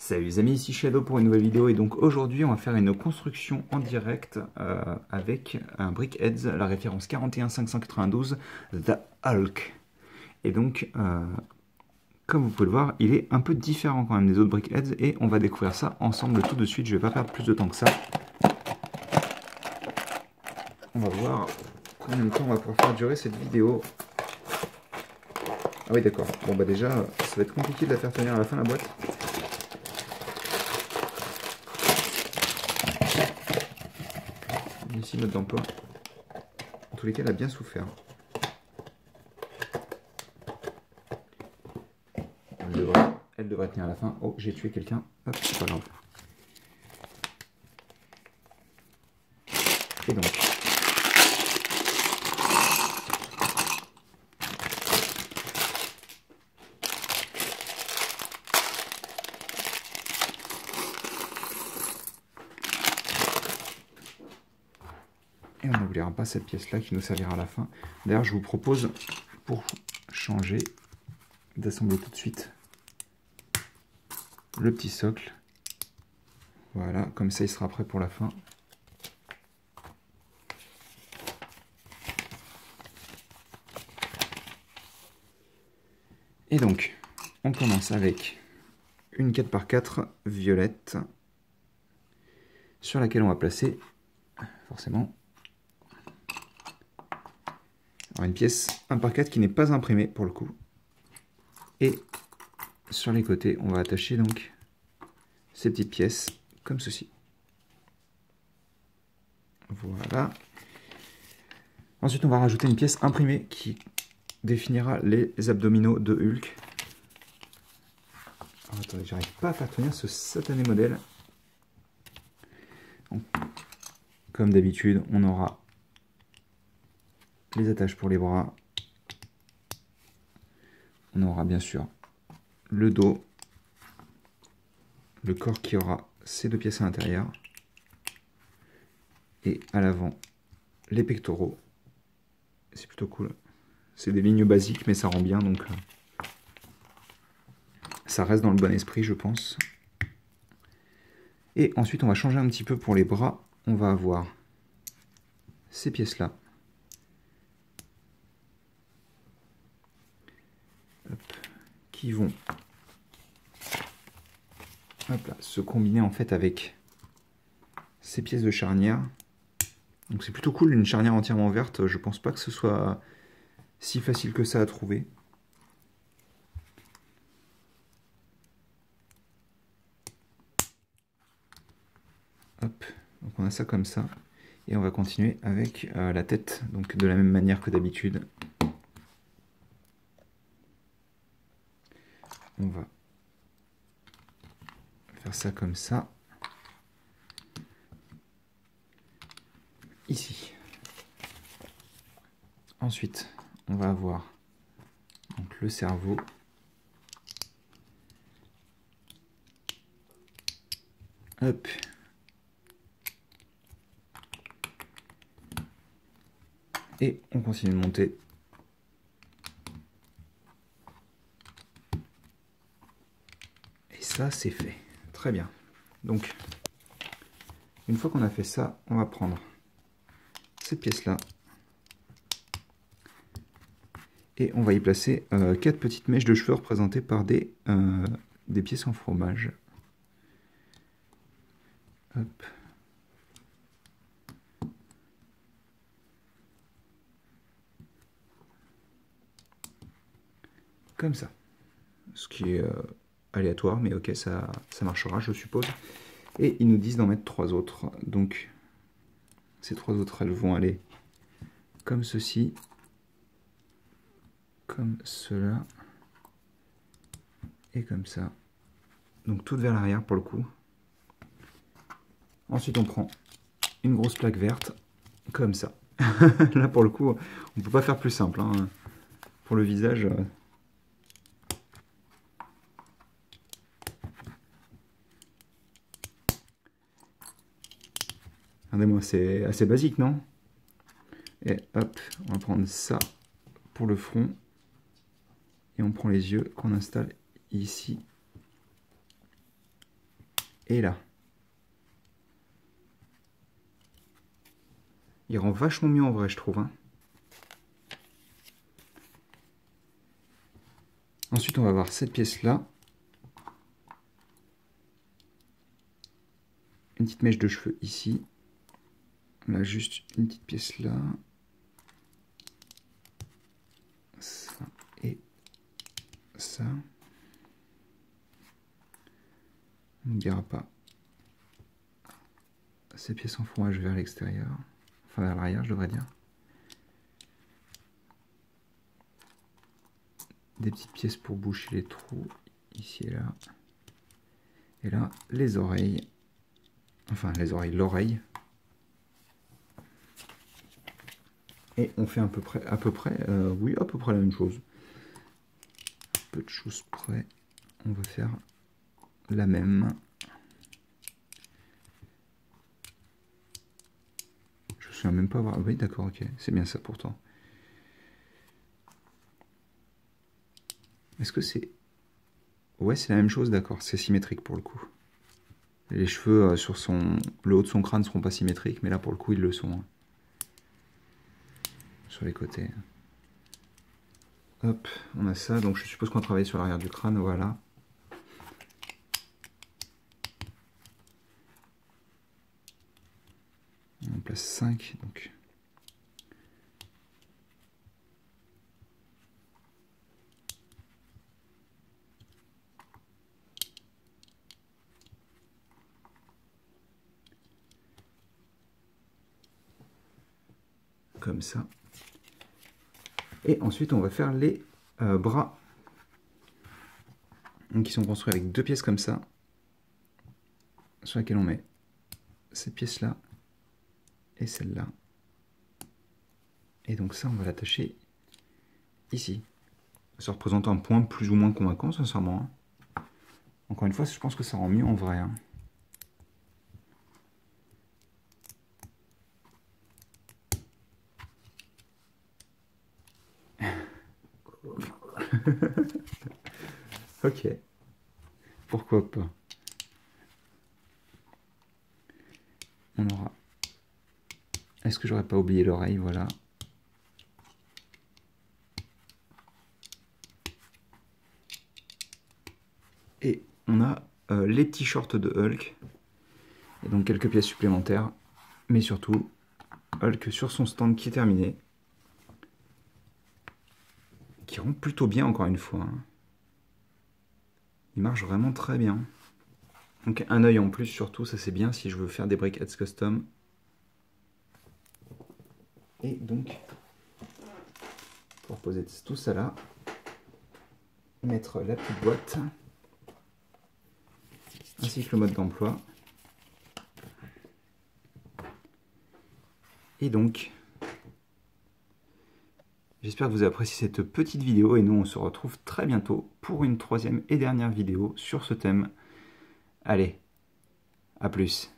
Salut les amis, ici Shadow pour une nouvelle vidéo et donc aujourd'hui on va faire une construction en direct avec un Brickheads, la référence 41592, The Hulk. Et donc, comme vous pouvez le voir, il est un peu différent quand même des autres Brickheads et on va découvrir ça ensemble tout de suite. Je vais pas perdre plus de temps que ça. On va voir combien de temps on va pouvoir faire durer cette vidéo. Ah oui d'accord, bon bah déjà ça va être compliqué de la faire tenir à la fin la boîte. Ici mode d'emploi. En tous les cas, elle a bien souffert. Elle devrait tenir à la fin. Oh, j'ai tué quelqu'un. Hop, c'est pas grave. Et donc. Et on n'oubliera pas cette pièce-là qui nous servira à la fin. D'ailleurs, je vous propose, pour changer, d'assembler tout de suite le petit socle. Voilà, comme ça il sera prêt pour la fin. Et donc, on commence avec une 4x4 violette sur laquelle on va placer, forcément, alors une pièce 1x4 qui n'est pas imprimée pour le coup. Et sur les côtés, on va attacher donc ces petites pièces comme ceci. Voilà. Ensuite, on va rajouter une pièce imprimée qui définira les abdominaux de Hulk. Alors, attendez, j'arrive pas à faire tenir ce satané modèle. Donc, comme d'habitude, on aura les attaches pour les bras. On aura bien sûr le dos, le corps qui aura ces deux pièces à l'intérieur, et à l'avant les pectoraux. C'est plutôt cool. C'est des lignes basiques mais ça rend bien, donc ça reste dans le bon esprit je pense. Et ensuite on va changer un petit peu pour les bras. On va avoir ces pièces là. Hop, qui vont hop là, se combiner en fait avec ces pièces de charnière. Donc c'est plutôt cool, une charnière entièrement verte, je pense pas que ce soit si facile que ça à trouver. Hop, donc on a ça comme ça. Et on va continuer avec la tête, donc de la même manière que d'habitude. On va faire ça comme ça. Ici. Ensuite, on va avoir donc, le cerveau. Hop. Et on continue de monter. Et ça, c'est fait. Très bien. Donc, une fois qu'on a fait ça, on va prendre cette pièce-là. Et on va y placer 4 petites mèches de cheveux représentées par des pièces en fromage. Hop. Comme ça. Ce qui est aléatoire, mais ok, ça marchera, je suppose. Et ils nous disent d'en mettre 3 autres. Donc, ces 3 autres, elles vont aller comme ceci. Comme cela. Et comme ça. Donc, toutes vers l'arrière pour le coup. Ensuite, on prend une grosse plaque verte. Comme ça. Là, pour le coup, on ne peut pas faire plus simple. Hein. Pour le visage... Regardez-moi, c'est assez basique, non? Et hop, on va prendre ça pour le front. Et on prend les yeux qu'on installe ici. et là. Il rend vachement mieux en vrai, je trouve. Hein. Ensuite, on va avoir cette pièce-là. Une petite mèche de cheveux ici. Là, juste une petite pièce là. Ça et ça. On n'oubliera pas ces pièces en fromage vers l'extérieur. Enfin, vers l'arrière, je devrais dire. Des petites pièces pour boucher les trous, ici et là. Et là, les oreilles. Enfin, les oreilles, l'oreille. Et on fait à peu près la même chose. Peu de choses près, on va faire la même. Je me souviens même pas avoir... Oui, d'accord, ok, c'est bien ça pourtant. Est-ce que c'est... Ouais, c'est la même chose, d'accord, c'est symétrique pour le coup. Les cheveux sur le haut de son crâne ne seront pas symétriques, mais là pour le coup ils le sont. Hein. Sur les côtés. Hop, on a ça, donc je suppose qu'on va travailler sur l'arrière du crâne, voilà. On en place 5, donc... Comme ça. Et ensuite, on va faire les bras. Donc, ils sont construits avec deux pièces comme ça, sur laquelle on met cette pièce-là et celle-là. Et donc ça, on va l'attacher ici. Ça représente un point plus ou moins convaincant, sincèrement. Hein. Encore une fois, je pense que ça rend mieux en vrai. Hein. Ok. Pourquoi pas. On aura... Est-ce que j'aurais pas oublié l'oreille? Voilà. Et on a les petits shorts de Hulk. Et donc quelques pièces supplémentaires. Mais surtout, Hulk sur son stand qui est terminé. Qui rend plutôt bien encore une fois. Hein. Il marche vraiment très bien. Donc un œil en plus surtout, ça c'est bien si je veux faire des BrickHeadz custom. Et donc, pour poser tout ça là, mettre la petite boîte, ainsi que le mode d'emploi. Et donc, j'espère que vous avez apprécié cette petite vidéo et nous on se retrouve très bientôt pour une troisième et dernière vidéo sur ce thème. Allez, à plus.